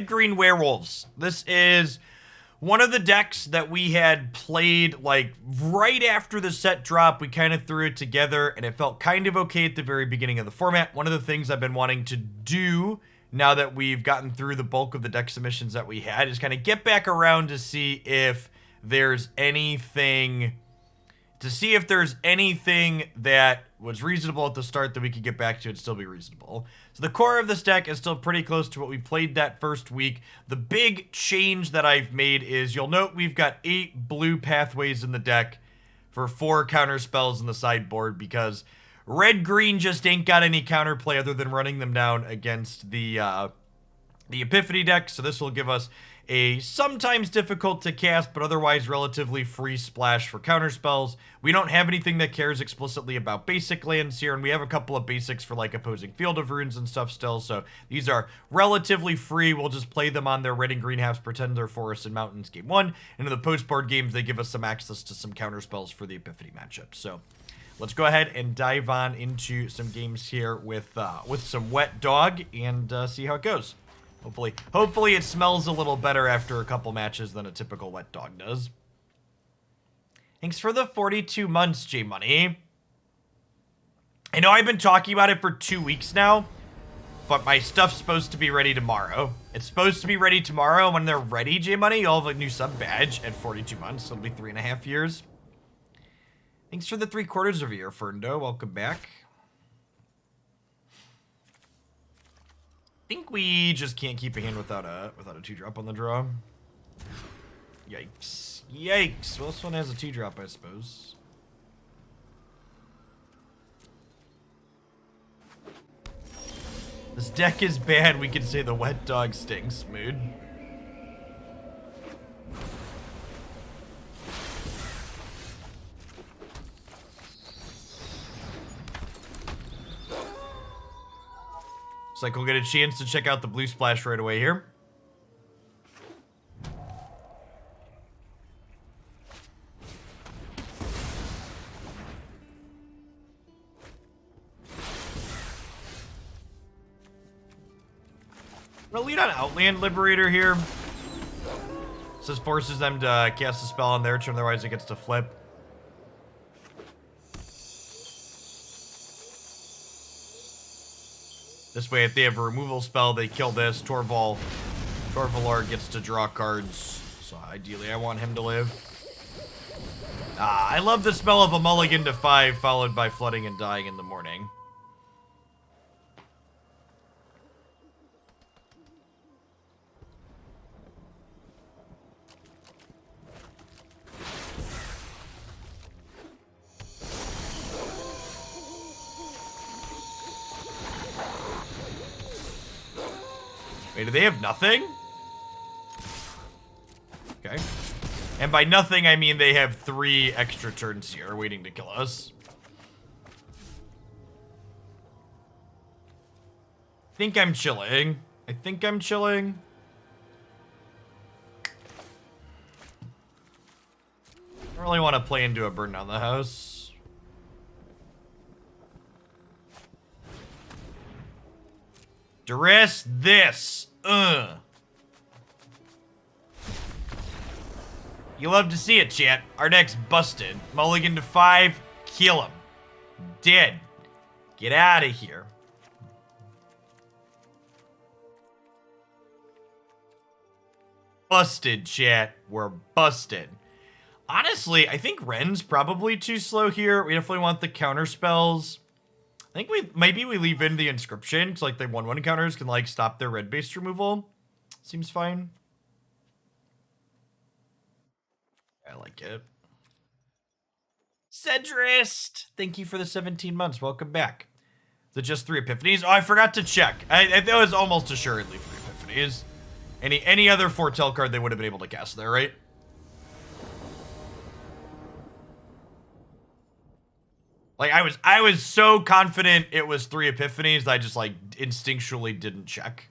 Green Werewolves. This is one of the decks that we had played like right after the set drop. We kind of threw it together and it felt kind of okay at the very beginning of the format. One of the things I've been wanting to do now that we've gotten through the bulk of the deck submissions that we had is kind of get back around to see if there's anything that was reasonable at the start that we could get back to and still be reasonable. So the core of this deck is still pretty close to what we played that first week. The big change that I've made is, you'll note we've got 8 blue pathways in the deck for 4 counter spells in the sideboard, because red-green just ain't got any counterplay other than running them down against the Epiphany deck. So this will give us a sometimes difficult to cast, but otherwise relatively free splash for counterspells. We don't have anything that cares explicitly about basic lands here, and we have a couple of basics for like opposing Field of Runes and stuff still, so these are relatively free. We'll just play them on their red and green halves, pretend they're forests and mountains game 1, and in the post-board games they give us some access to some counterspells for the Epiphany matchup. So let's go ahead and dive on into some games here with some Wet Dog and see how it goes. Hopefully it smells a little better after a couple matches than a typical Wet Dog does. Thanks for the 42 months, J Money. I know I've been talking about it for 2 weeks now, but my stuff's supposed to be ready tomorrow. It's supposed to be ready tomorrow. When they're ready, J Money, you'll have a new sub badge at 42 months. It'll be 3.5 years. Thanks for the 3/4 of a year, Ferndo. Welcome back. I think we just can't keep a hand without a 2-drop on the draw. Yikes. Yikes. Well, this one has a 2-drop, I suppose. This deck is bad. We could say the Wet Dog stinks mood. Looks like we'll get a chance to check out the blue splash right away here. We'll lead on Outland Liberator here. This forces them to cast a spell on their turn, otherwise it gets to flip. This way, if they have a removal spell, they kill this. Tovolar gets to draw cards. So ideally, I want him to live. I love the smell of a mulligan to 5, followed by flooding and dying in the morning. Wait, do they have nothing? Okay. And by nothing, I mean they have 3 extra turns here waiting to kill us. I think I'm chilling. I don't really want to play into a burn down the house. Duress this. You love to see it, chat. Our deck's busted. Mulligan to 5. Kill him. Dead. Get out of here. Busted, chat. We're busted. Honestly, I think Wren's probably too slow here. We definitely want the counter spells. I think maybe we leave in the Inscription, so like the 1/1 counters can like stop their red-based removal. Seems fine. I like it. Cedrist! Thank you for the 17 months. Welcome back. Is it just 3 Epiphanies? Oh, I forgot to check. I was almost assuredly 3 Epiphanies. Any other foretell card they would have been able to cast there, right? Like, I was so confident it was 3 Epiphanies that I just, like, instinctually didn't check.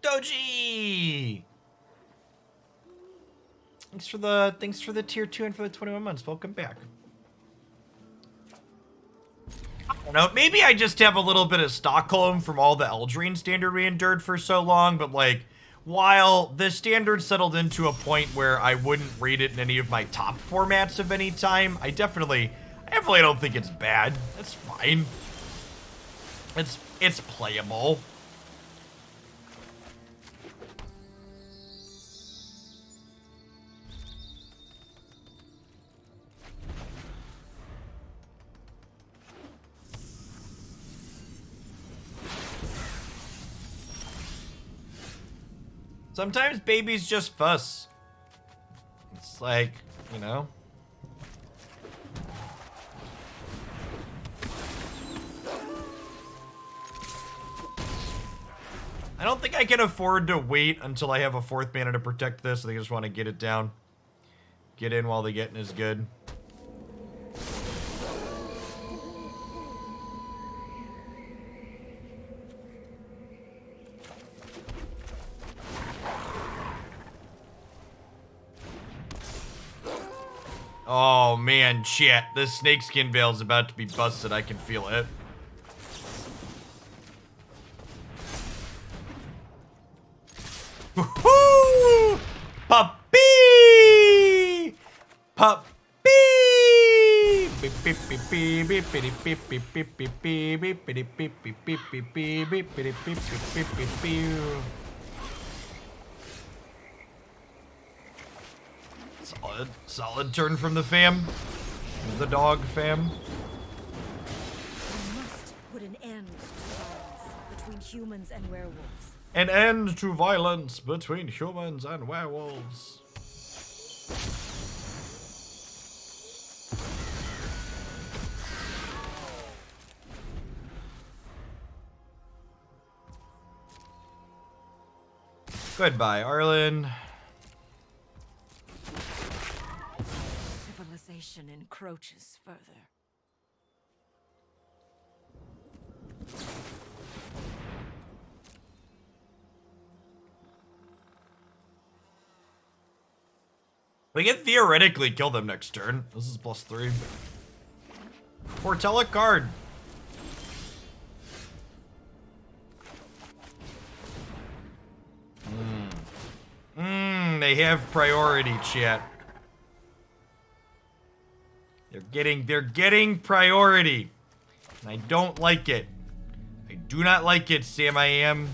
Doji! Thanks for the tier 2 and for the 21 months. Welcome back. I don't know, maybe I just have a little bit of Stockholm from all the Eldraine standard we endured for so long, but like, while the standard settled into a point where I wouldn't rate it in any of my top formats of any time, I definitely don't think it's bad. It's fine. It's playable. Sometimes babies just fuss. It's like, you know. I don't think I can afford to wait until I have a 4th mana to protect this. I think I just want to get it down. Get in while the getting is good. Oh man, shit. This Snakeskin Veil is about to be busted. I can feel it. Woohoo! Puppy! Puppy! Solid turn from the fam. The dog fam. We must put an end to violence between humans and werewolves. An end to violence between humans and werewolves. Goodbye, Arlinn. Civilization encroaches further. We can theoretically kill them next turn. This is +3. Foretell a card. They have priority, chat. They're getting priority. And I don't like it. I do not like it, Sam I am.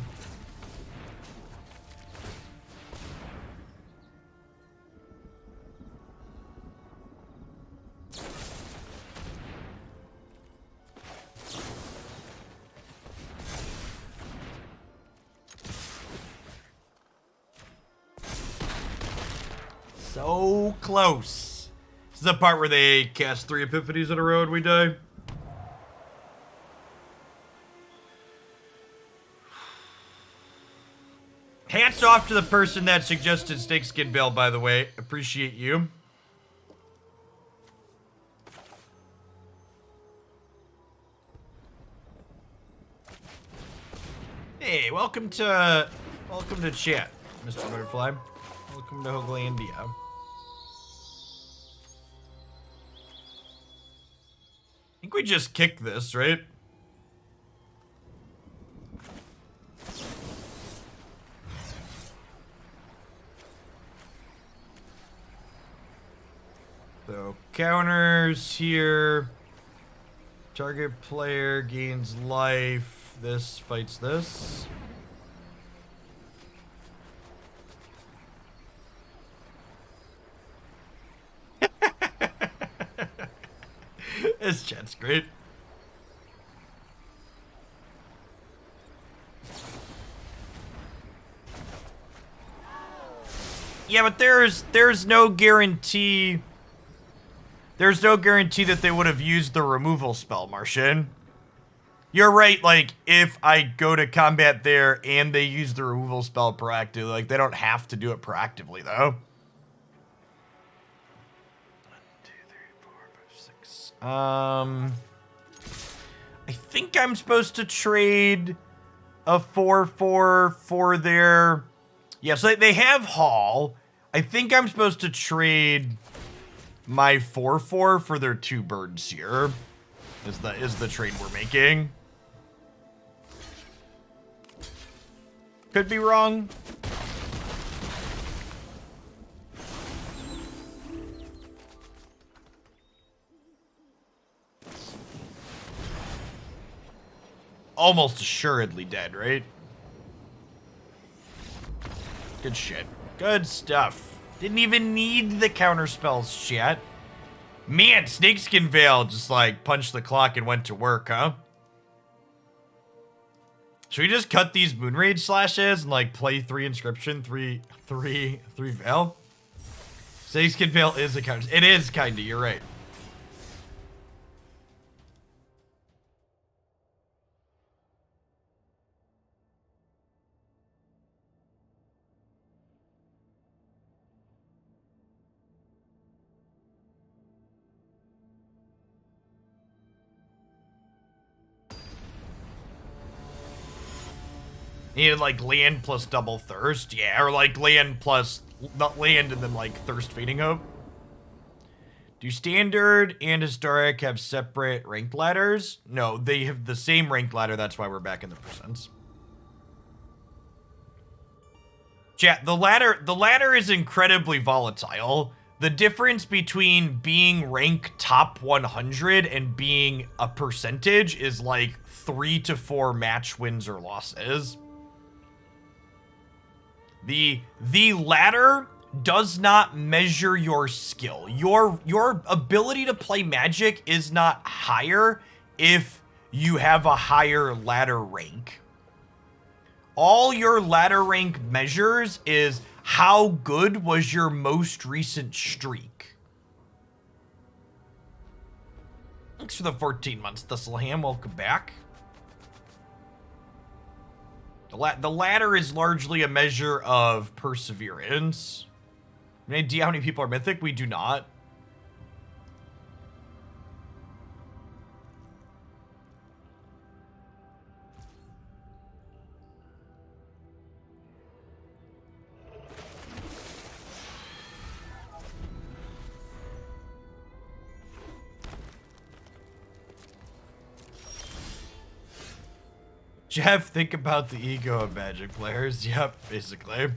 So close. This is the part where they cast 3 epiphanies in a row and we die. Hats off to the person that suggested Snakeskin Veil, by the way. Appreciate you. Hey, welcome to chat, Mr. Butterfly. Welcome to Hoaglandia. I think we just kick this, right? So, counters here. Target player gains life. This fights this. This chat's great. Yeah, but there's no guarantee. There's no guarantee that they would have used the removal spell, Martian. You're right, like, if I go to combat there and they use the removal spell proactively, like, they don't have to do it proactively, though. 1, 2, 3, 4, 5, 6. I think I'm supposed to trade a 4/4 for their... Yeah, so they have Hall. I think I'm supposed to trade my 4/4 for their 2 birds here. Is the trade we're making. Could be wrong. Almost assuredly dead, right? Good shit. Good stuff. Didn't even need the counter spells, chat. Man, Snakeskin Veil just like punched the clock and went to work, huh? Should we just cut these Moonrage slashes and like play 3 Inscription, 3 Veil? Snakeskin Veil is a counter. It is kinda, you're right. Needed like land plus double thirst, yeah, or like land plus not land and then like thirst fading hope. Do standard and historic have separate ranked ladders? No, they have the same ranked ladder. That's why we're back in the percents. Chat, the ladder is incredibly volatile. The difference between being rank top 100 and being a percentage is like 3 to 4 match wins or losses. The ladder does not measure your skill. Your ability to play Magic is not higher if you have a higher ladder rank. All your ladder rank measures is how good was your most recent streak. Thanks for the 14 months, Thistlehamn. Welcome back. The ladder is largely a measure of perseverance. Any idea how many people are mythic? We do not. Jeff, think about the ego of Magic players. Yep, basically.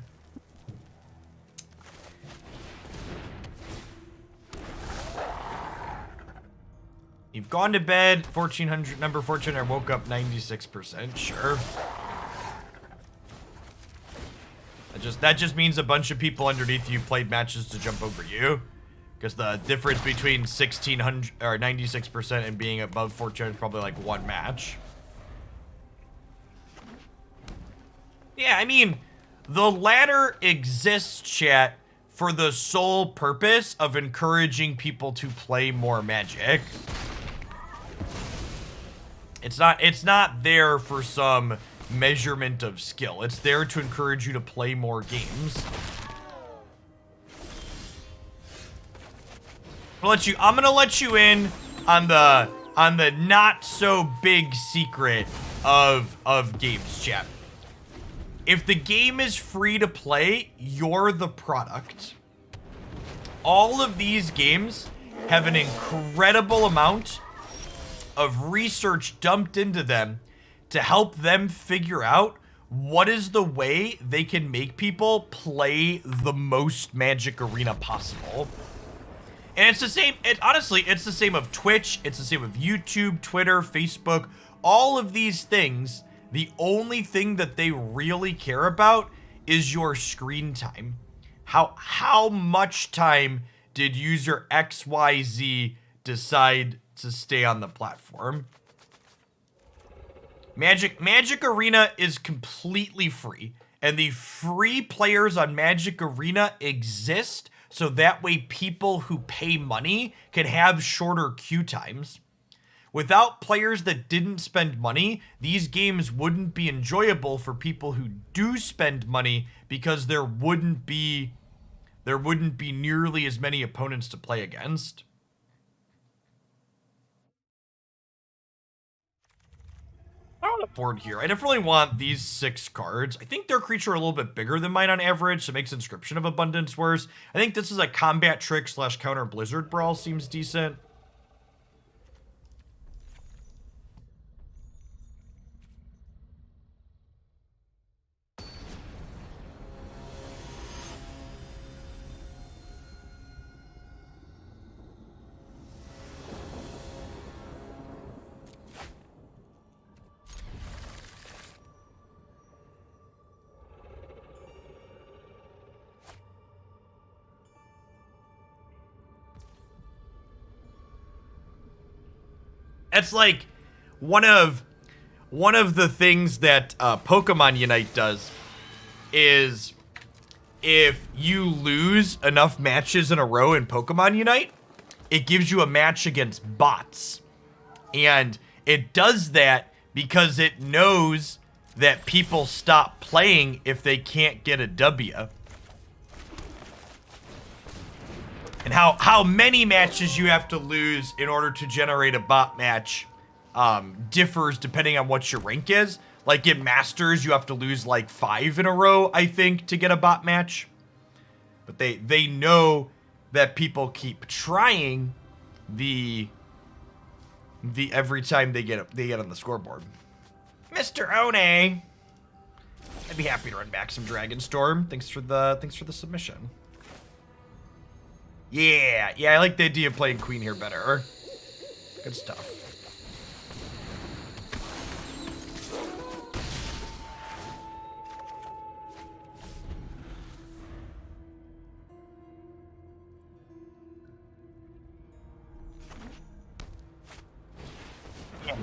You've gone to bed, 1400, number 1400, woke up 96%, sure. That just means a bunch of people underneath you played matches to jump over you. Because the difference between 1600 or 96% and being above 1400 is probably like 1 match. Yeah, I mean, the ladder exists, chat, for the sole purpose of encouraging people to play more Magic. It's not there for some measurement of skill. It's there to encourage you to play more games. I'm gonna let you in on the not so big secret of games, chat. If the game is free to play, you're the product. All of these games have an incredible amount of research dumped into them to help them figure out what is the way they can make people play the most Magic Arena possible. And it's the same, honestly, it's the same of Twitch, it's the same of YouTube, Twitter, Facebook, all of these things. The only thing that they really care about is your screen time. How much time did user XYZ decide to stay on the platform? Magic Arena is completely free, and the free players on Magic Arena exist so that way people who pay money can have shorter queue times. Without players that didn't spend money, these games wouldn't be enjoyable for people who do spend money because there wouldn't be nearly as many opponents to play against. I don't lot of board here. I definitely want these 6 cards. I think their creature are a little bit bigger than mine on average, so it makes Inscription of Abundance worse. I think this is a combat trick / counter Blizzard Brawl seems decent. It's like one of the things that Pokemon Unite does is if you lose enough matches in a row in Pokemon Unite, it gives you a match against bots. And it does that because it knows that people stop playing if they can't get a W. And how many matches you have to lose in order to generate a bot match differs depending on what your rank is. Like in Masters, you have to lose like 5 in a row, I think, to get a bot match. But they know that people keep trying the every time they get on the scoreboard. Mr. One, I'd be happy to run back some Dragonstorm. Thanks for the submission. Yeah, I like the idea of playing Queen here better. Good stuff.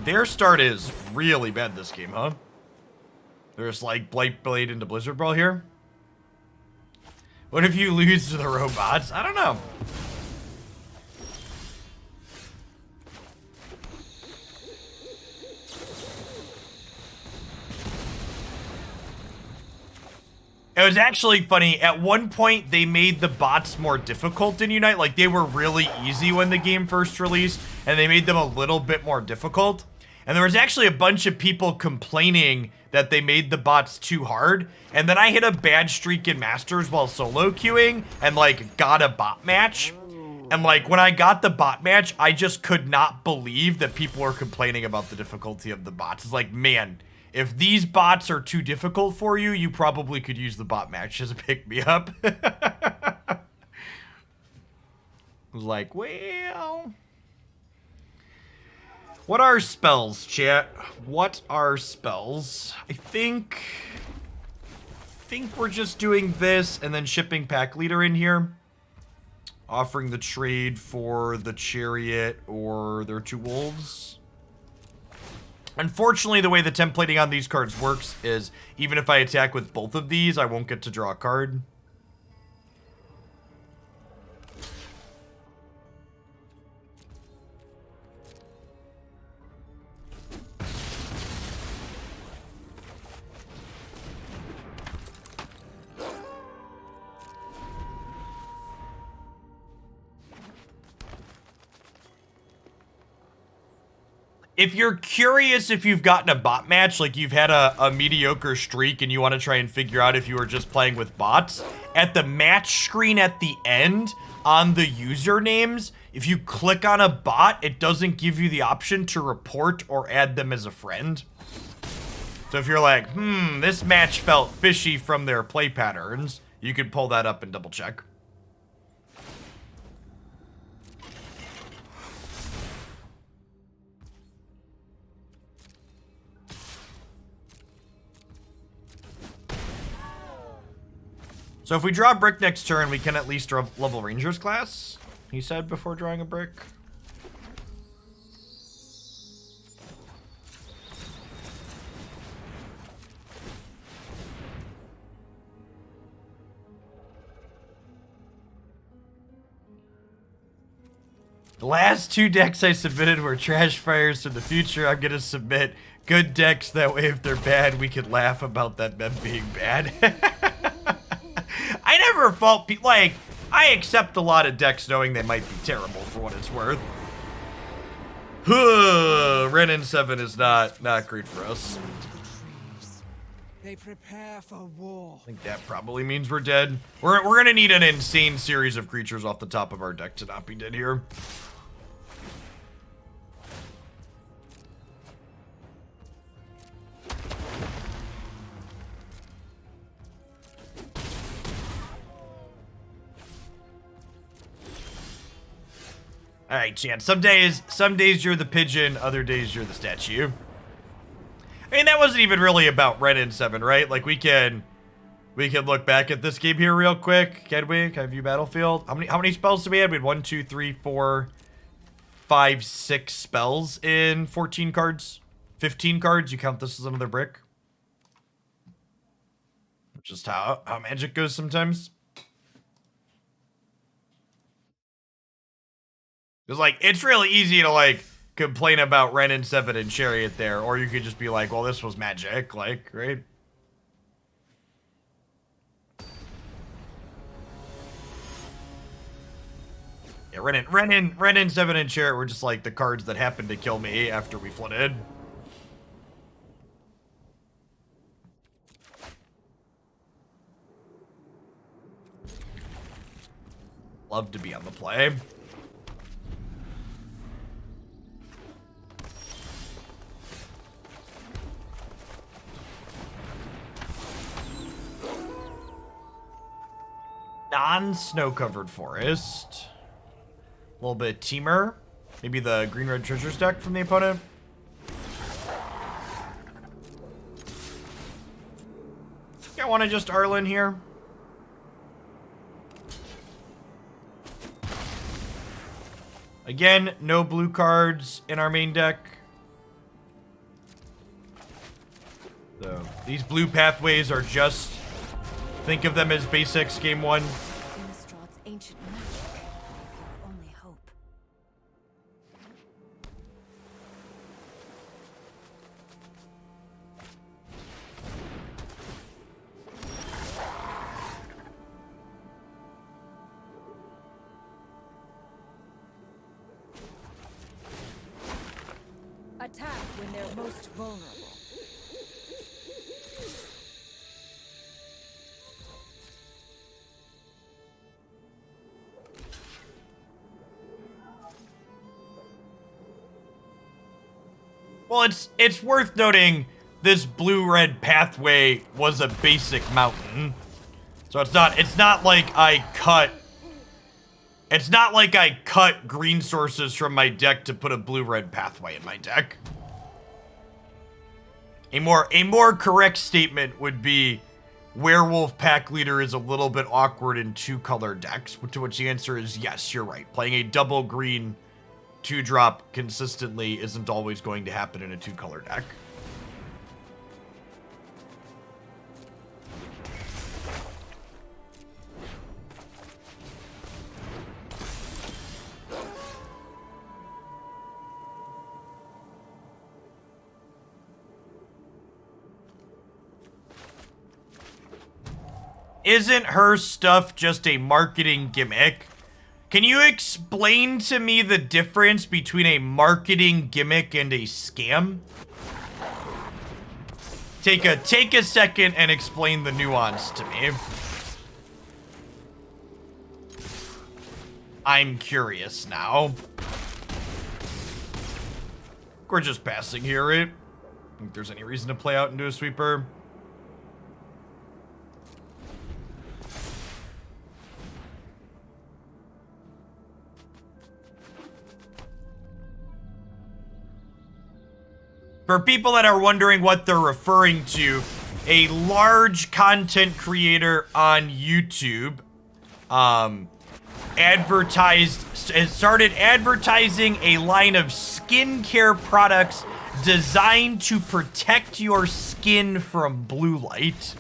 Their start is really bad this game, huh? There's like Blight Blade into Blizzard Brawl here. What if you lose to the robots? I don't know. It was actually funny. At one point, they made the bots more difficult in Unite. Like, they were really easy when the game first released, and they made them a little bit more difficult. And there was actually a bunch of people complaining that they made the bots too hard. And then I hit a bad streak in Masters while solo queuing and, like, got a bot match. And, like, when I got the bot match, I just could not believe that people were complaining about the difficulty of the bots. It's like, man, if these bots are too difficult for you, you probably could use the bot match as a pick-me-up. I was like, well... What are spells, chat? What are spells? I think we're just doing this and then shipping Pack Leader in here. Offering the trade for the Chariot or their 2 Wolves. Unfortunately, the way the templating on these cards works is even if I attack with both of these, I won't get to draw a card. If you're curious if you've gotten a bot match, like you've had a mediocre streak and you want to try and figure out if you were just playing with bots, at the match screen at the end on the usernames, if you click on a bot, it doesn't give you the option to report or add them as a friend. So if you're like, this match felt fishy from their play patterns, you could pull that up and double check. So if we draw a brick next turn, we can at least level Ranger's class, he said before drawing a brick. The last 2 decks I submitted were trash fires. For the future, I'm going to submit good decks. That way, if they're bad, we could laugh about them being bad. I never fault people. Like, I accept a lot of decks knowing they might be terrible for what it's worth. Wrenn and Seven is not great for us. They prepare for war. I think that probably means we're dead. We're gonna need an insane series of creatures off the top of our deck to not be dead here. All right, Chan. Some days you're the pigeon, other days you're the statue. I mean, that wasn't even really about Wrenn and Seven, right? Like, we can look back at this game here real quick. Can we? Can I view Battlefield? How many spells did we have? We had 1, 2, 3, 4, 5, 6 spells in 14 cards. 15 cards. You count this as another brick. Just how Magic goes sometimes. It's like, it's really easy to, like, complain about Wrenn and Seven and Chariot there, or you could just be like, well, this was Magic, like, right? Yeah, Wrenn and Seven and Chariot were just, like, the cards that happened to kill me after we flooded. Love to be on the play. Non-snow-covered forest. A little bit of Teamer. Maybe the green-red treasures deck from the opponent. I think I want to just Arlinn here. Again, no blue cards in our main deck. So, these blue pathways are just... think of them as basics, game one. Innistrād's ancient magic, your only hope. Attack when they're most vulnerable. Well, it's worth noting this blue-red pathway was a basic mountain. So it's not like I cut green sources from my deck to put a blue-red pathway in my deck. A more correct statement would be Werewolf pack leader is a little bit awkward in 2-color decks, to which the answer is yes, you're right. Playing a double green 2-drop consistently isn't always going to happen in a 2-color deck. Isn't her stuff just a marketing gimmick? Can you explain to me the difference between a marketing gimmick and a scam? Take a second and explain the nuance to me. I'm curious now. We're just passing here, right? I don't think there's any reason to play out into a sweeper. For people that are wondering what they're referring to, a large content creator on YouTube started advertising a line of skincare products designed to protect your skin from blue light.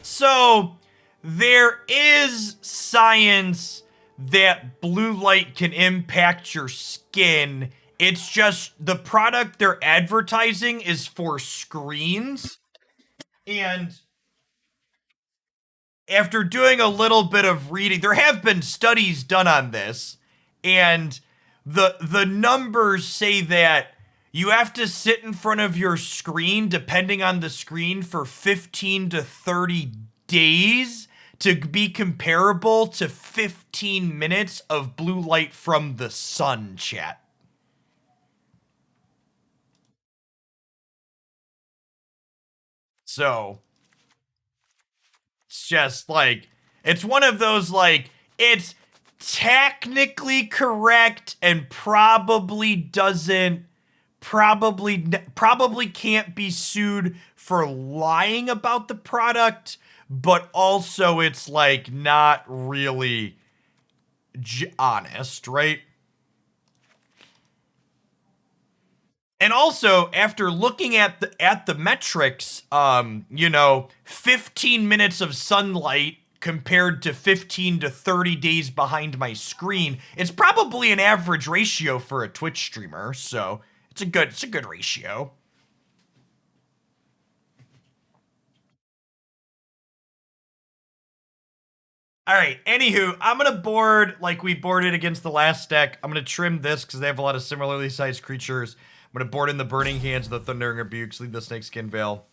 So, there is science that blue light can impact your skin It's just the product they're advertising is for screens. And after doing a little bit of reading, there have been studies done on this, and the numbers say that you have to sit in front of your screen, depending on the screen, for 15 to 30 days to be comparable to 15 minutes of blue light from the sun, chat. So, it's just like, it's one of those, like, it's technically correct and probably can't be sued for lying about the product, but also it's like not really honest, right? And also, after looking at the metrics, 15 minutes of sunlight compared to 15 to 30 days behind my screen, it's probably an average ratio for a Twitch streamer, so it's a good ratio. All right, anywho, I'm going to board like we boarded against the last deck. I'm going to trim this because they have a lot of similarly sized creatures. I'm going to board in the Burning Hands of the Thundering Rebukes, leave the Snakeskin Veil.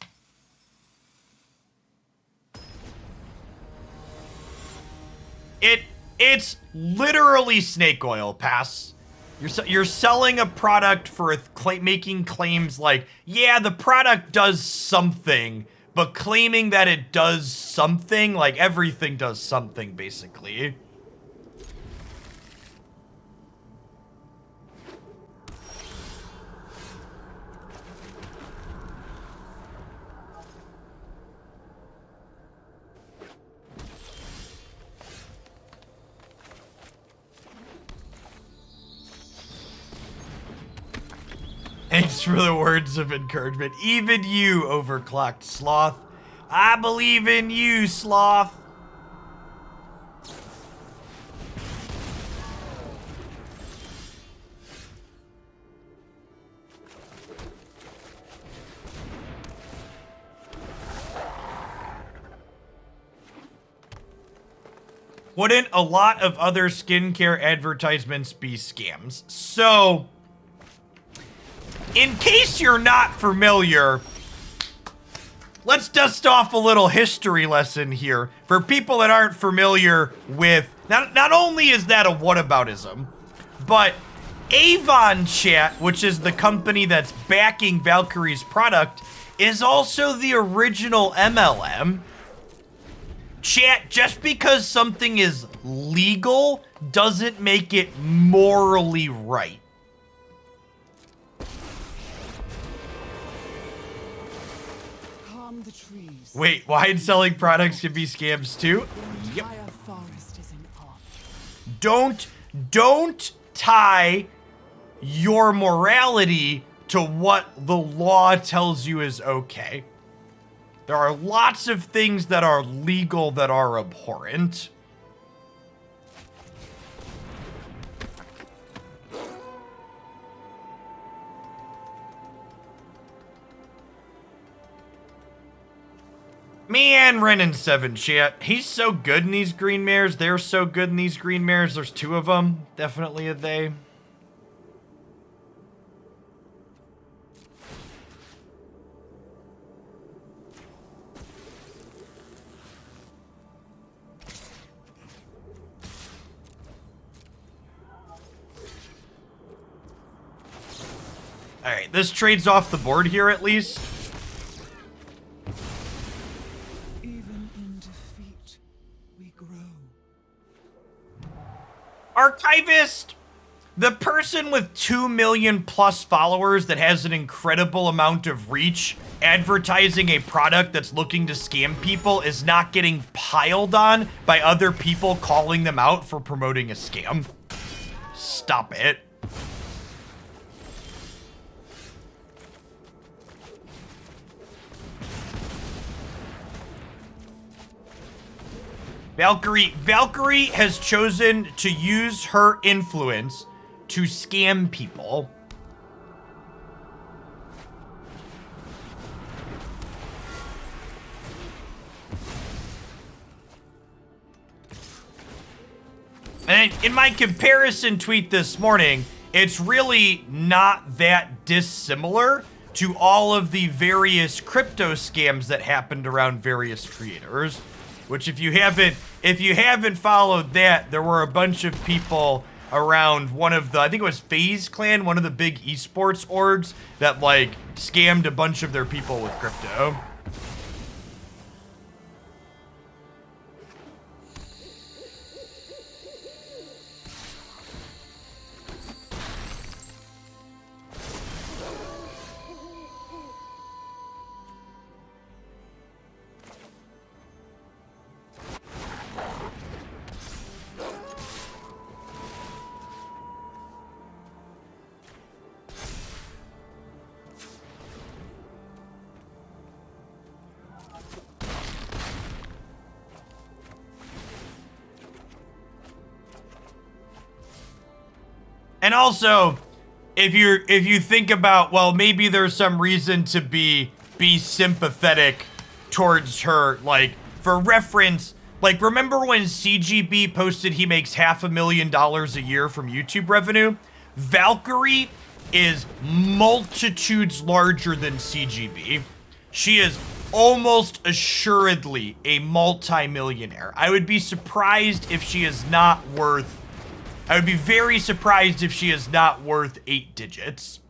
It's literally snake oil, pass. You're selling a product for making claims like, yeah, the product does something, but claiming that it does something, like everything does something, basically. Thanks for the words of encouragement. Even you, overclocked sloth. I believe in you, sloth. Wouldn't a lot of other skincare advertisements be scams? So, in case you're not familiar, let's dust off a little history lesson here for people that aren't familiar with, not only is that a whataboutism, but Avon Chat, which is the company that's backing Valkyrie's product, is also the original MLM. Chat, just because something is legal doesn't make it morally right. Wait, wide selling products can be scams too? Yep. Don't tie your morality to what the law tells you is okay. There are lots of things that are legal that are abhorrent. Me and Wrenn and Seven, chat. He's so good in these green mares. They're so good in these green mares. There's two of them. Definitely a they. Alright, this trade's off the board here at least. Archivist, the person with 2 million plus followers that has an incredible amount of reach advertising a product that's looking to scam people is not getting piled on by other people calling them out for promoting a scam. Stop it. Valkyrie has chosen to use her influence to scam people. And in my comparison tweet this morning, it's really not that dissimilar to all of the various crypto scams that happened around various creators. Which if you haven't followed that, there were a bunch of people around one of the, I think it was FaZe Clan, one of the big esports orgs that like scammed a bunch of their people with crypto. And also, if you think about, well, maybe there's some reason to be sympathetic towards her, like, for reference, like, remember when CGB posted he makes $500,000 a year from YouTube revenue? Valkyrie is multitudes larger than CGB. She is almost assuredly a multi-millionaire. I would be surprised if she is not worth, I would be very surprised if she is not worth 8 digits.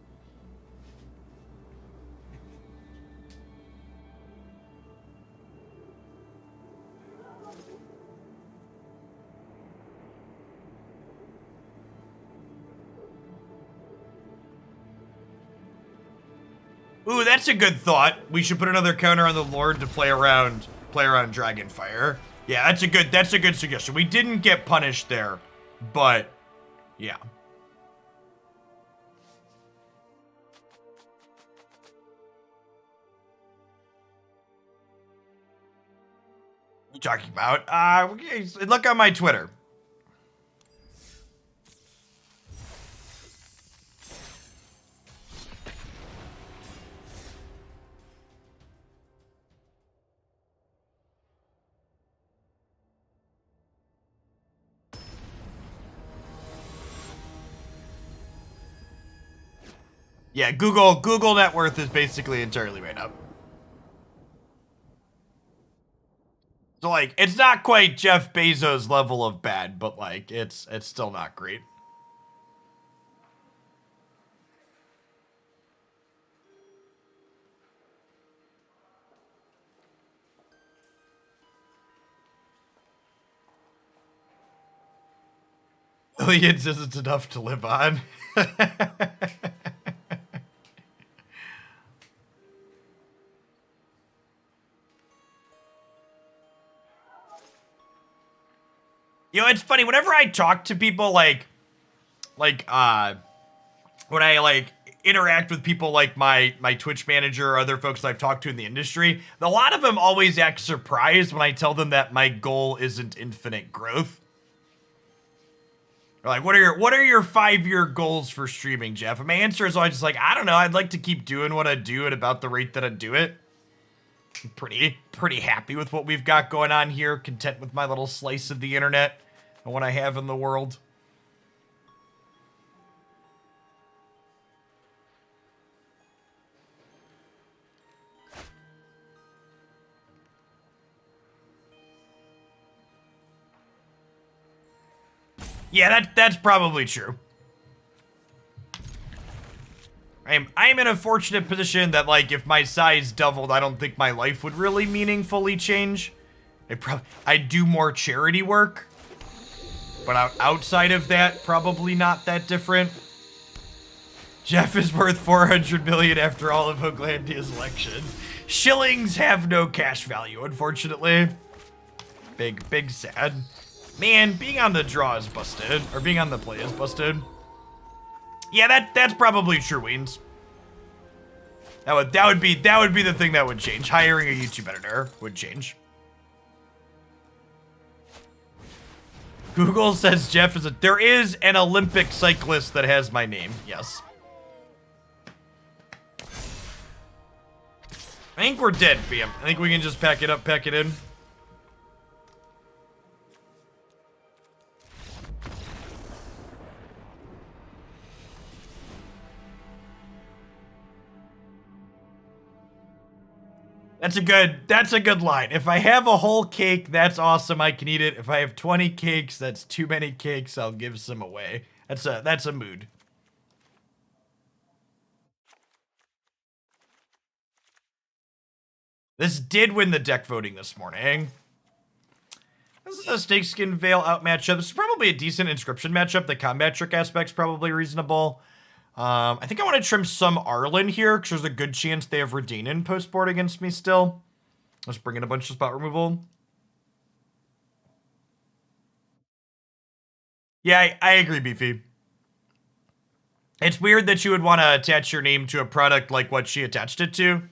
Ooh, that's a good thought. We should put another counter on the Lord to play around Dragonfire. Yeah, that's a good suggestion. We didn't get punished there, but yeah. What are you talking about? Okay, look on my Twitter. Yeah, Google net worth is basically entirely made up. So like, it's not quite Jeff Bezos level of bad, but like, it's still not great. Millions isn't enough to live on. You know, it's funny, whenever I talk to people when I like interact with people like my Twitch manager or other folks that I've talked to in the industry, a lot of them always act surprised when I tell them that my goal isn't infinite growth. They're like, what are your 5-year goals for streaming, Jeff? And my answer is always just like, I don't know, I'd like to keep doing what I do at about the rate that I do it. I'm pretty happy with what we've got going on here, content with my little slice of the internet and what I have in the world. Yeah, that's probably true. I'm in a fortunate position that, like, if my size doubled, I don't think my life would really meaningfully change. I'd do more charity work, but outside of that, probably not that different. Jeff is worth 400 million after all of Hoaglandia's elections. Shillings have no cash value, unfortunately. Big sad. Man, being on the draw is busted, or being on the play is busted. Yeah, that's probably true, Weens. That would be the thing that would change. Hiring a YouTube editor would change. Google says Jeff is there is an Olympic cyclist that has my name. Yes. I think we're dead, fam. I think we can just pack it up, pack it in. That's a good line. If I have a whole cake, that's awesome. I can eat it. If I have 20 cakes, that's too many cakes. I'll give some away. That's a mood. This did win the deck voting this morning. This is a Snakeskin Veil out matchup. This is probably a decent Inscription matchup. The combat trick aspect's probably reasonable. I think I want to trim some Arlinn here, because there's a good chance they have Redain post-board against me still. Let's bring in a bunch of spot removal. Yeah, I agree, Beefy. It's weird that you would want to attach your name to a product like what she attached it to.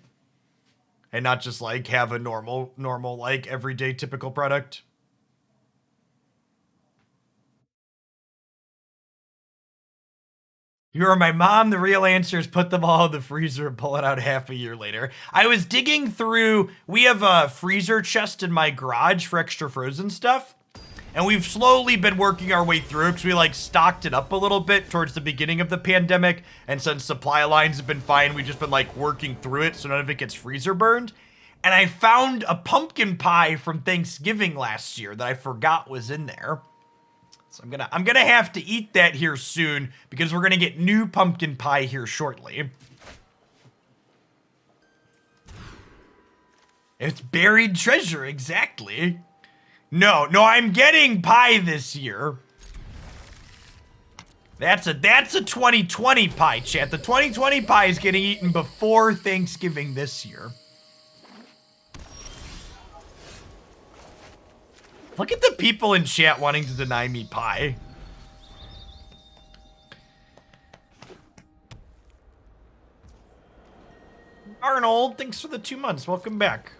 And not just, like, have a normal, like, everyday typical product. You are my mom. The real answer is put them all in the freezer and pull it out half a year later. I was digging through. We have a freezer chest in my garage for extra frozen stuff. And we've slowly been working our way through because we like stocked it up a little bit towards the beginning of the pandemic. And since supply lines have been fine, we've just been like working through it so none of it gets freezer burned. And I found a pumpkin pie from Thanksgiving last year that I forgot was in there. So I'm gonna have to eat that here soon because we're gonna get new pumpkin pie here shortly. It's buried treasure, exactly. No, I'm getting pie this year. That's a 2020 pie, chat. The 2020 pie is getting eaten before Thanksgiving this year. Look at the people in chat wanting to deny me pie. Arnold, thanks for the 2 months. Welcome back.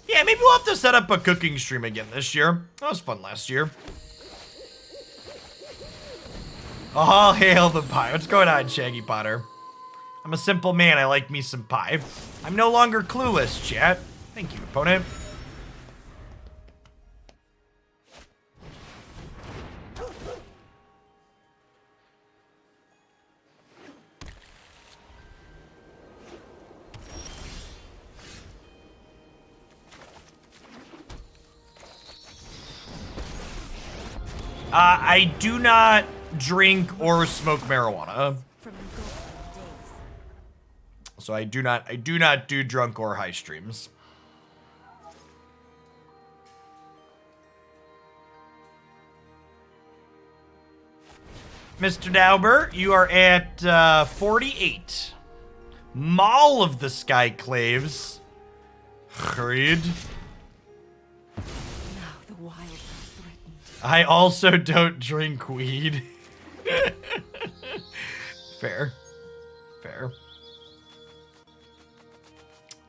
Yeah, maybe we'll have to set up a cooking stream again this year. That was fun last year. All hail the pie. What's going on, Shaggy Potter? I'm a simple man. I like me some pie. I'm no longer clueless, chat. Thank you, opponent. I do not drink or smoke marijuana. So I do not do drunk or high streams. Mr. Dauber, you are at 48. Maul of the Skyclaves. Read. I also don't drink weed. Fair.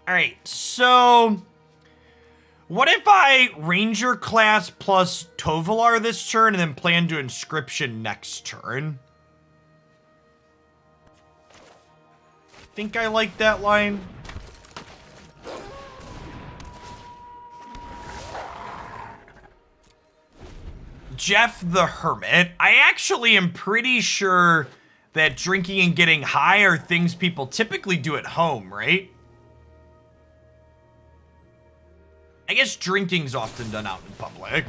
Alright, so what if I Ranger class plus Tovolar this turn and then plan to Inscription next turn? Think I like that line. Jeff the Hermit. I actually am pretty sure that drinking and getting high are things people typically do at home, right? I guess drinking's often done out in public.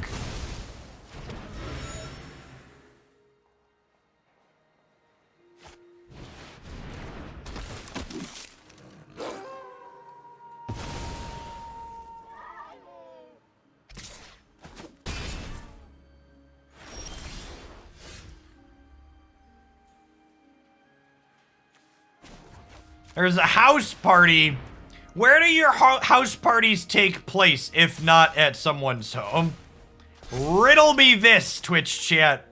There's a house party. Where do your house parties take place, if not at someone's home? Riddle me this, Twitch chat.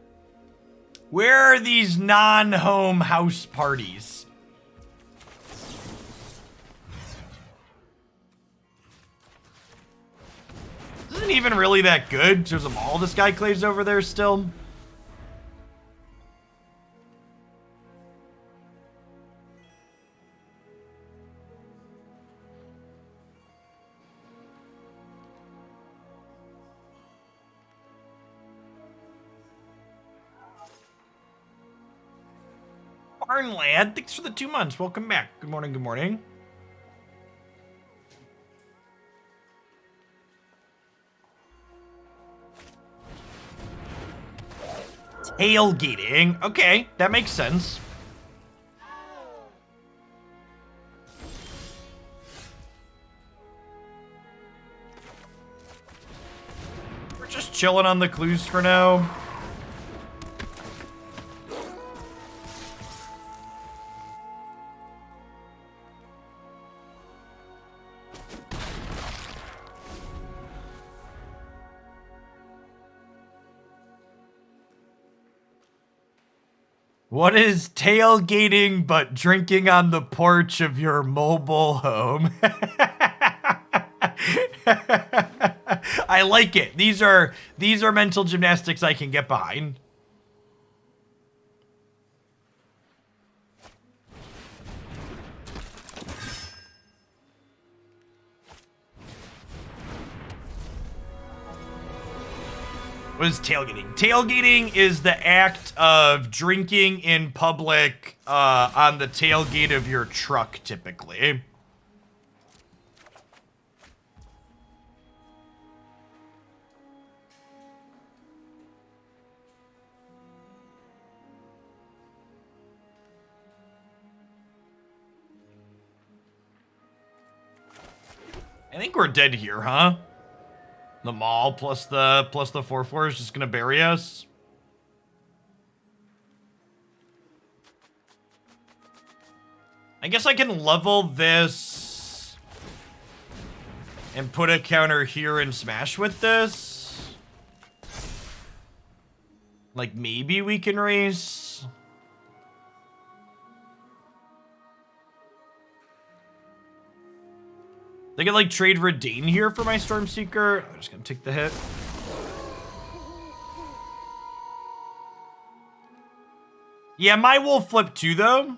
Where are these non-home house parties? This isn't even really that good. There's a mall this guy claims over there still. Lad, thanks for the 2 months. Welcome back. Good morning, good morning. Tailgating. Okay, that makes sense. We're just chilling on the clues for now. What is tailgating but drinking on the porch of your mobile home? I like it. These are mental gymnastics I can get behind. What is tailgating? Tailgating is the act of drinking in public on the tailgate of your truck, typically. I think we're dead here, huh? The mall plus the 4/4 is just gonna bury us. I guess I can level this and put a counter here and smash with this. Like maybe we can race. They could like trade Redain here for my Stormseeker. I'm just gonna take the hit. Yeah, my will flip too though.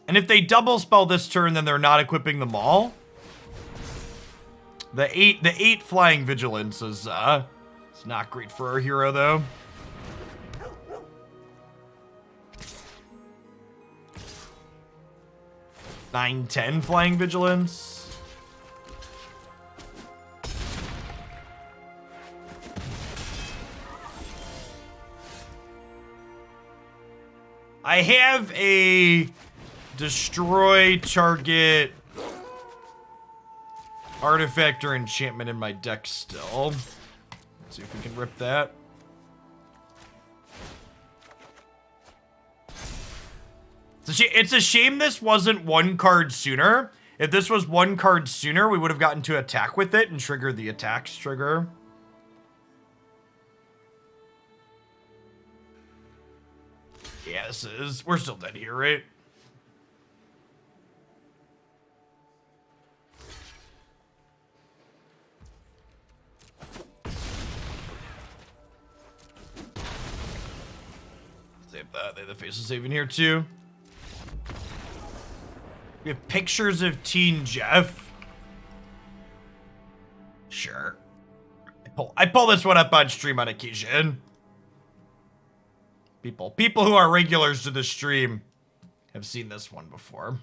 And if they double spell this turn, then they're not equipping them all. The eight flying vigilance is it's not great for our hero though. Nine, 10 flying vigilance. I have a destroy target artifact or enchantment in my deck still. Let's see if we can rip that. It's a shame this wasn't one card sooner. If this was one card sooner, we would have gotten to attack with it and trigger the attacks trigger. Yeah, we're still dead here, right? Save that. They have the face of saving here too. We have pictures of Teen Jeff. Sure. I pull this one up on stream on occasion. People who are regulars to the stream have seen this one before.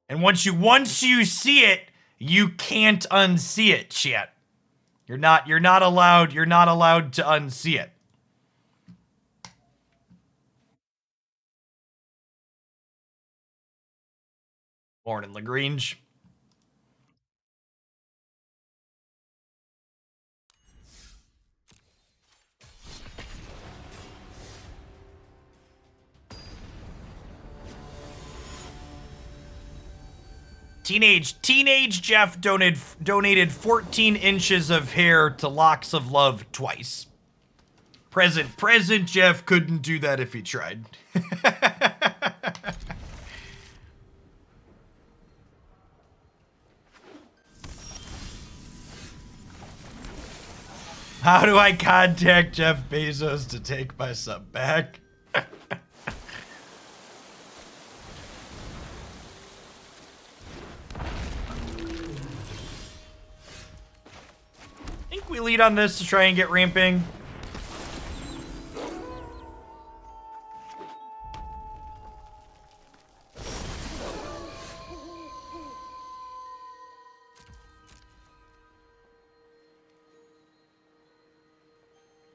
And once you see it, you can't unsee it, chat. You're not allowed to unsee it. Morning, Lagrange. Teenage Jeff donated 14 inches of hair to Locks of Love twice. Present Jeff couldn't do that if he tried. How do I contact Jeff Bezos to take my sub back? I think we lead on this to try and get ramping.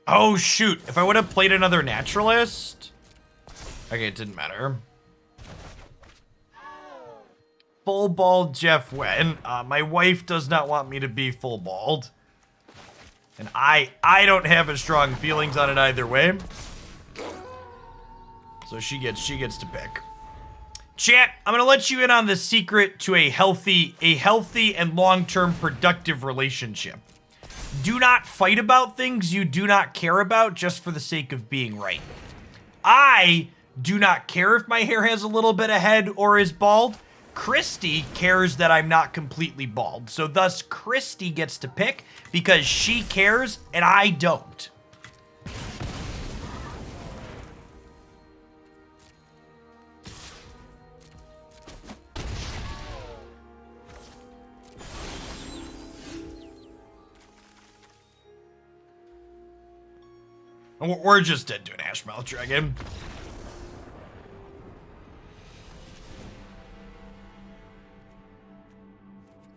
Oh, shoot. If I would have played another Naturalist. Okay, it didn't matter. Full bald Jeff Wen. My wife does not want me to be full bald. And I don't have as strong feelings on it either way. So she gets to pick. Chat, I'm gonna let you in on the secret to a healthy and long-term productive relationship. Do not fight about things you do not care about just for the sake of being right. I do not care if my hair has a little bit of head or is bald. Christy cares that I'm not completely bald. So thus, Christy gets to pick because she cares and I don't. We're just dead to an Ashmouth Dragon.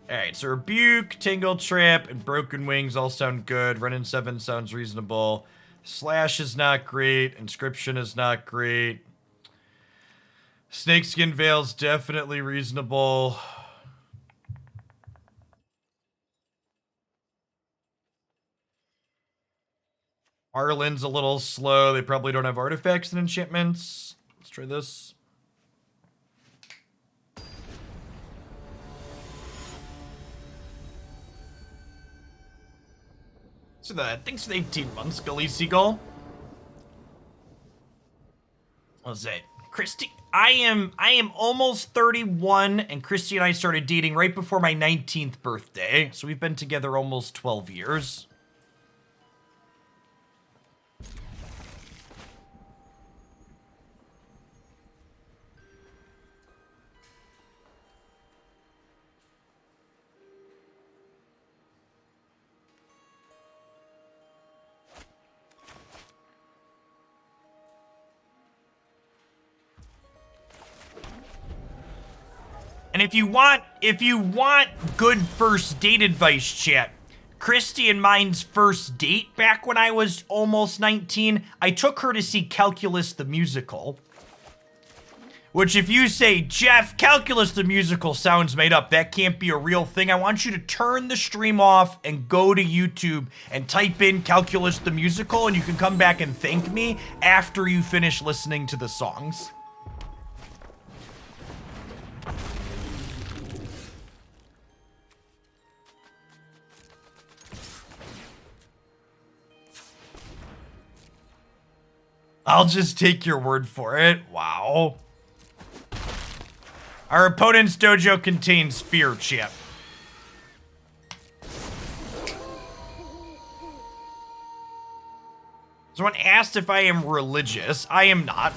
Alright, so Rebuke, Tangletrap, and Broken Wings all sound good. Wrenn and Seven sounds reasonable. Slash is not great. Inscription is not great. Snakeskin Veil's definitely reasonable. Arlinn's a little slow. They probably don't have artifacts and enchantments. Let's try this. So thanks for the 18 months, Gully Seagull. Let's say, Christy, I am almost 31, and Christy and I started dating right before my 19th birthday. So we've been together almost 12 years. And if you want good first date advice, chat, Christy and mine's first date back when I was almost 19, I took her to see Calculus the Musical. Which if you say, Jeff, Calculus the Musical sounds made up, that can't be a real thing, I want you to turn the stream off and go to YouTube and type in Calculus the Musical, and you can come back and thank me after you finish listening to the songs. I'll just take your word for it. Wow. Our opponent's dojo contains fear, chat. Someone asked if I am religious. I am not.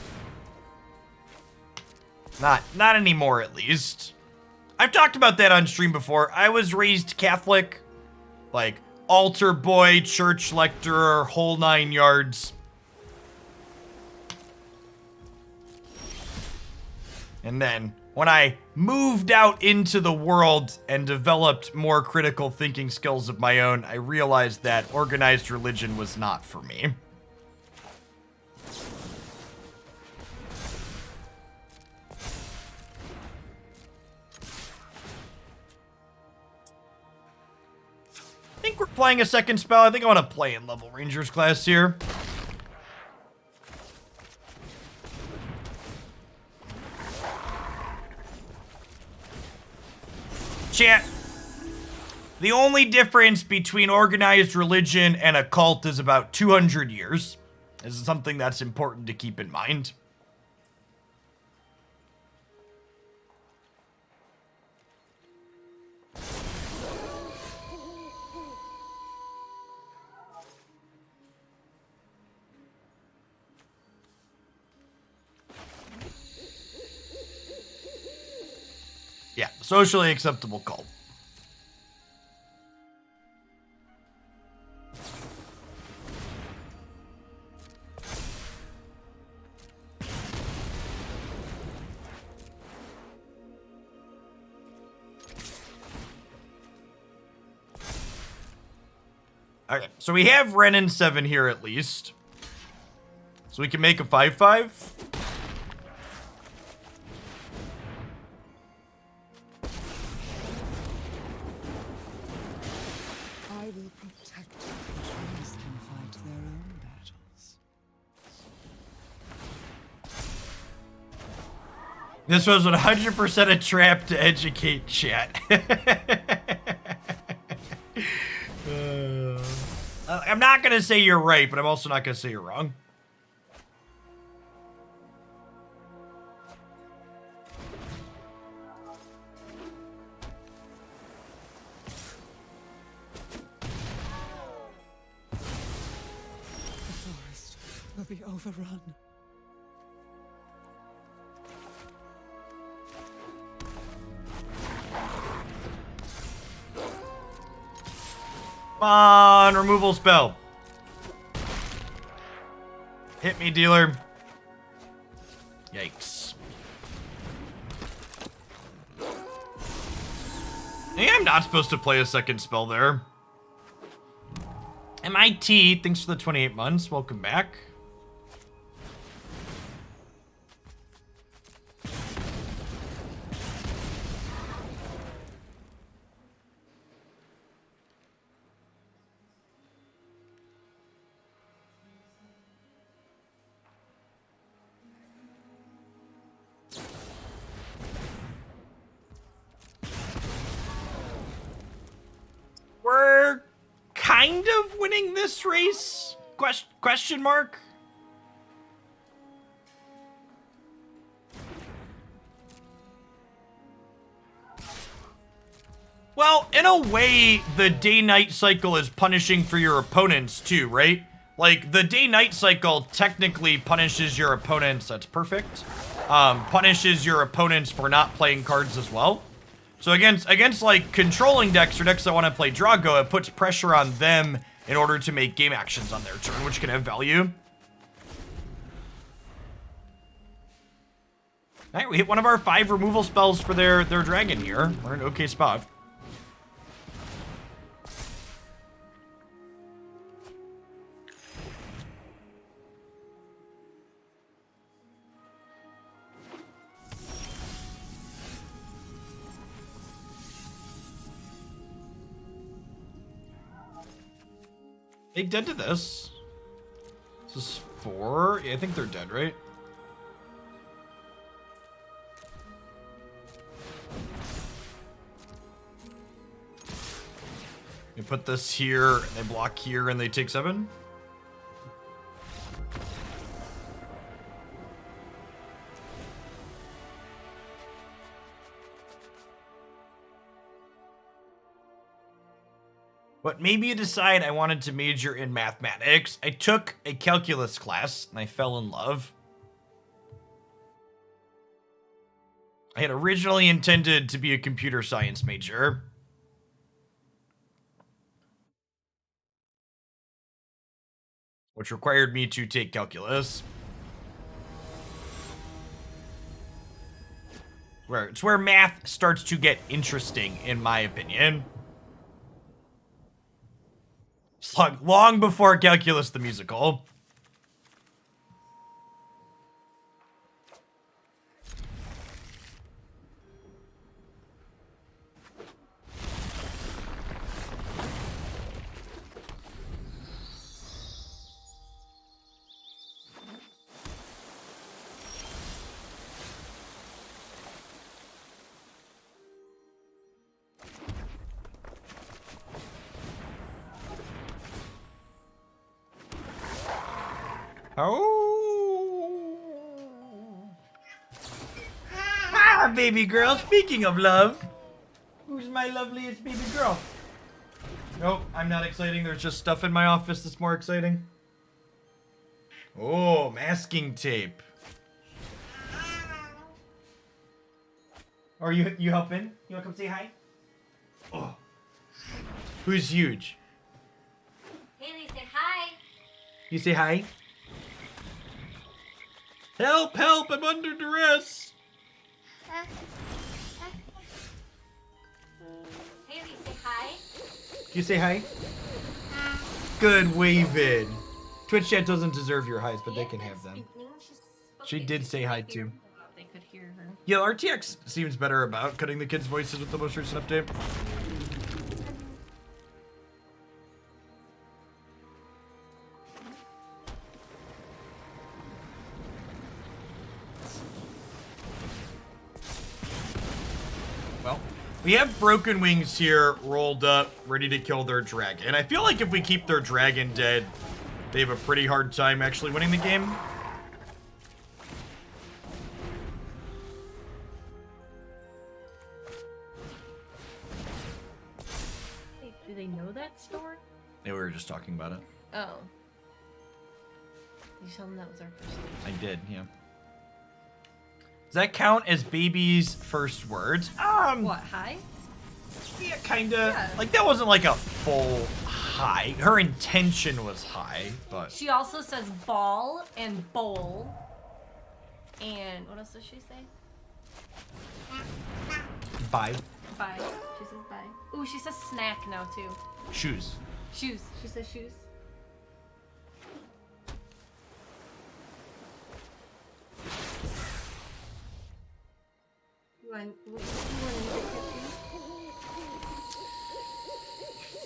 Not anymore, at least. I've talked about that on stream before. I was raised Catholic. Like, altar boy, church lecturer, whole 9 yards. And then, when I moved out into the world and developed more critical thinking skills of my own, I realized that organized religion was not for me. I think we're playing a second spell. I think I want to play in level Rangers class here. Chat, the only difference between organized religion and a cult is about 200 years. This is something that's important to keep in mind. Yeah, socially acceptable cult. Okay, so we have Wrenn and Seven here at least. So we can make a 5/5. I will protect you. Trees can fight their own battles. This was 100% a trap to educate chat. I'm not going to say you're right, but I'm also not going to say you're wrong. The forest will be overrun. Come on, removal spell. Hit me, dealer. Yikes. Hey, I'm not supposed to play a second spell there. MIT, thanks for the 28 months. Welcome back. We're kind of winning this race? Question mark? Well, in a way, the day-night cycle is punishing for your opponents too, right? Like, the day-night cycle technically punishes your opponents, that's perfect. Punishes your opponents for not playing cards as well. So against like controlling decks or decks that want to play Drago, it puts pressure on them in order to make game actions on their turn, which can have value. Alright, we hit one of our 5 removal spells for their dragon here. We're in an okay spot. They dead to this. This is 4. Yeah, I think they're dead, right? You put this here, and they block here, and they take 7. But maybe you decide I wanted to major in mathematics. I took a calculus class, and I fell in love. I had originally intended to be a computer science major. Which required me to take calculus. It's where math starts to get interesting, in my opinion. It's long before Calculus the Musical. Oh. Ah, baby girl. Speaking of love, who's my loveliest baby girl? Nope, I'm not exciting. There's just stuff in my office that's more exciting. Oh, masking tape. Are you helping? You wanna come say hi? Oh. Who's huge? Haley, say hi. You say hi? Help, help, I'm under duress. Haley, say hi. You say hi? good, Waven. Twitch chat doesn't deserve your highs, but they can have them. She did say hi too. They could hear her. Yeah, RTX seems better about cutting the kids' voices with the most recent update. Well, we have Broken Wings here rolled up, ready to kill their dragon. And I feel like if we keep their dragon dead, they have a pretty hard time actually winning the game. Do they know that store? Yeah, we were just talking about it. Oh. You tell them that was our first name. I did, yeah. Does that count as baby's first words? What, hi? Yeah, kinda. Yeah. Like, that wasn't like a full high. Her intention was high, but... She also says ball and bowl. And what else does she say? Bye. Bye. She says bye. Ooh, she says snack now too. Shoes. Shoes. She says shoes.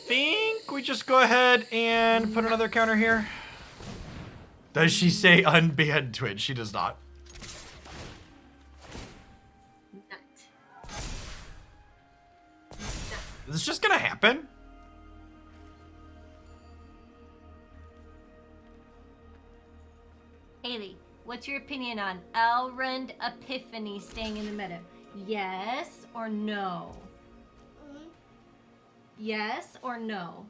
Think we just go ahead and put another counter here. Does she say unban Twitch? She does not. Is this just gonna happen? Haley, what's your opinion on Elrond Epiphany staying in the meta? Yes or no? Yes or no?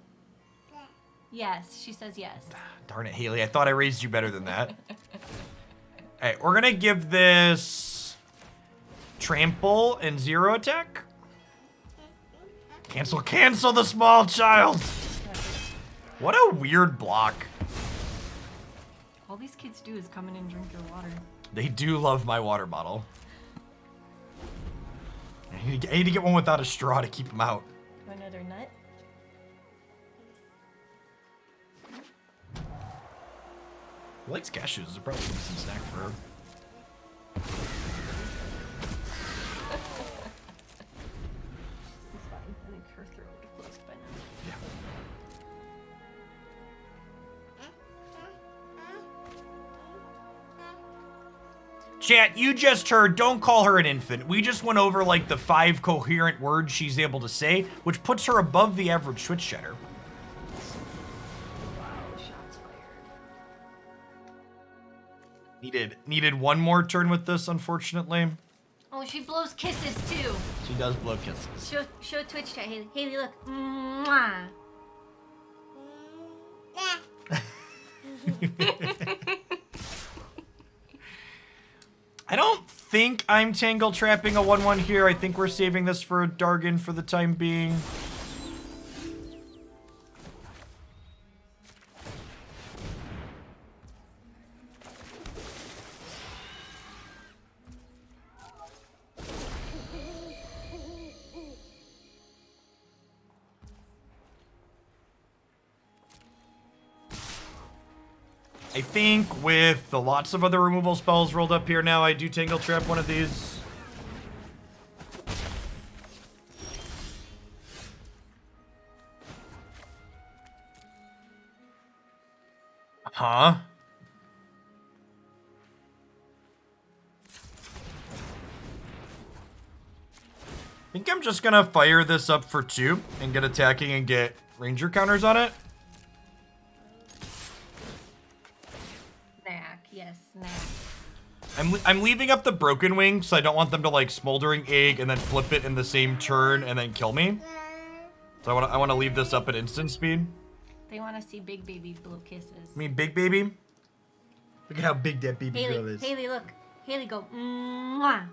Yes, she says yes. Darn it, Haley. I thought I raised you better than that. Alright, we're gonna give this trample and 0 attack. Cancel the small child. What a weird block. All these kids do is come in and drink your water. They do love my water bottle. I need to get one without a straw to keep them out. Another nut? Who likes cashews? It's probably a decent snack for her. It's fine. I think her throat would have closed by now. Yeah. Chat, you just heard, don't call her an infant. We just went over like the 5 coherent words she's able to say, which puts her above the average Twitch chatter. Wow, shots fired. Needed one more turn with this, unfortunately. Oh, she blows kisses too. She does blow kisses. Show Twitch chat, Haley. Haley, look. Mwah. I don't think I'm tangle trapping a 1/1 here. I think we're saving this for a Dargon for the time being. I think with the lots of other removal spells rolled up here now, I do Tangle Trap one of these. Huh? I think I'm just gonna fire this up for 2 and get attacking and get ranger counters on it. Yes, snack. I'm leaving up the Broken Wing, so I don't want them to like Smoldering Egg and then flip it in the same turn and then kill me. So I want to leave this up at instant speed. They want to see Big Baby blow kisses. I mean, big baby. Look at how big that baby girl Haley, is. Haley, look. Haley, go. Mwah.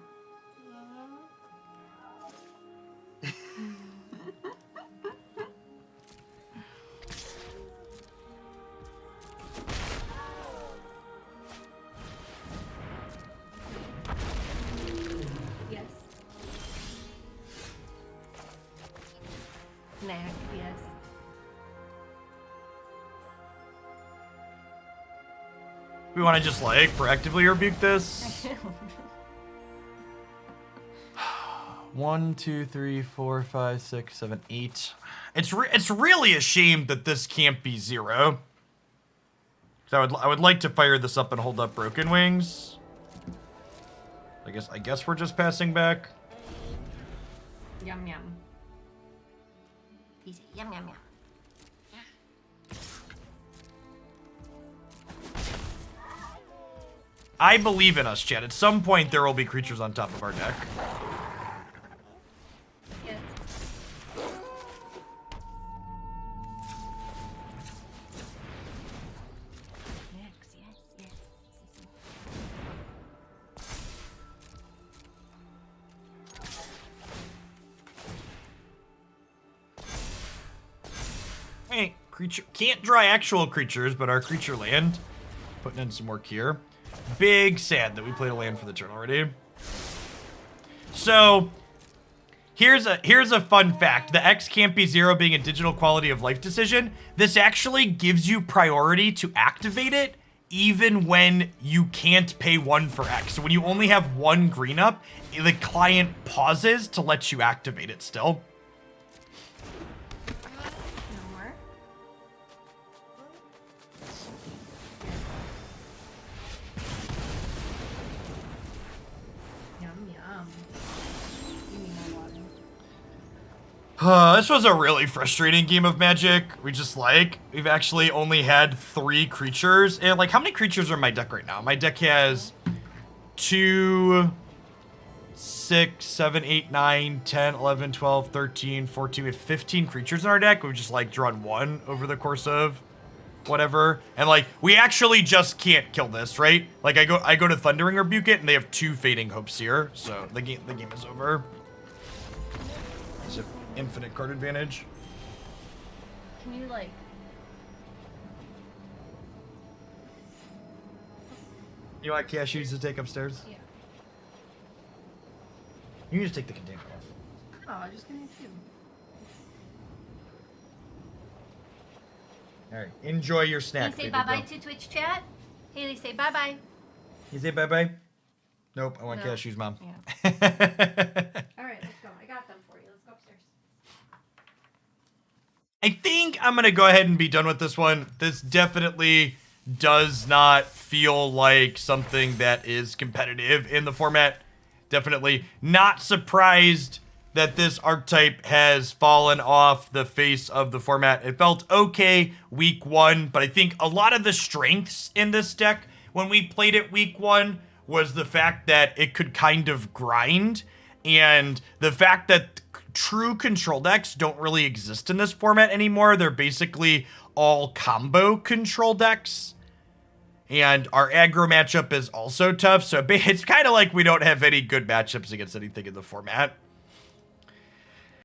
Yes. Snack, yes. We want to just like proactively rebuke this. 1, 2, 3, 4, 5, 6, 7, 8. It's really a shame that this can't be 0. So I would like to fire this up and hold up Broken Wings. I guess we're just passing back. Yum yum. Easy. Yum yum yum. I believe in us, Chad. At some point there will be creatures on top of our deck. Yes. Yes. Hey, creature can't draw actual creatures, but our creature land. Putting in some work here. Big sad that we played a land for the turn already. So here's a fun fact. The X can't be 0 being a digital quality of life decision. This actually gives you priority to activate it even when you can't pay 1 for X. So when you only have 1 green up, the client pauses to let you activate it still. No more. Yum yum. Give me more water. This was a really frustrating game of Magic. We've actually only had 3 creatures. And how many creatures are in my deck right now? My deck has 2, 6, 7, 8, 9, 10, 11, 12, 13, 14. We have 15 creatures in our deck. We've just drawn 1 over the course of whatever. And we actually just can't kill this, right? I go to Thundering Rebuke it and they have 2 Fading Hopes here. So the game is over. It's an infinite card advantage. Can you You want cashews to take upstairs? Yeah. You can just take the container off. Oh, just give me a few. Alright, enjoy your Can snack. you say baby bye-bye girl. to Twitch chat? Haley, say bye-bye. You say bye-bye? Nope, I want No. cashews, Mom. Yeah. All right, let's go. I got them for you. Let's go upstairs. I think I'm going to go ahead and be done with this one. This definitely does not feel like something that is competitive in the format. Definitely not surprised that this archetype has fallen off the face of the format. It felt okay week 1, but I think a lot of the strengths in this deck when we played it week 1 was the fact that it could kind of grind, and the fact that true control decks don't really exist in this format anymore. They're basically all combo control decks. And our aggro matchup is also tough, so it's kind of like we don't have any good matchups against anything in the format.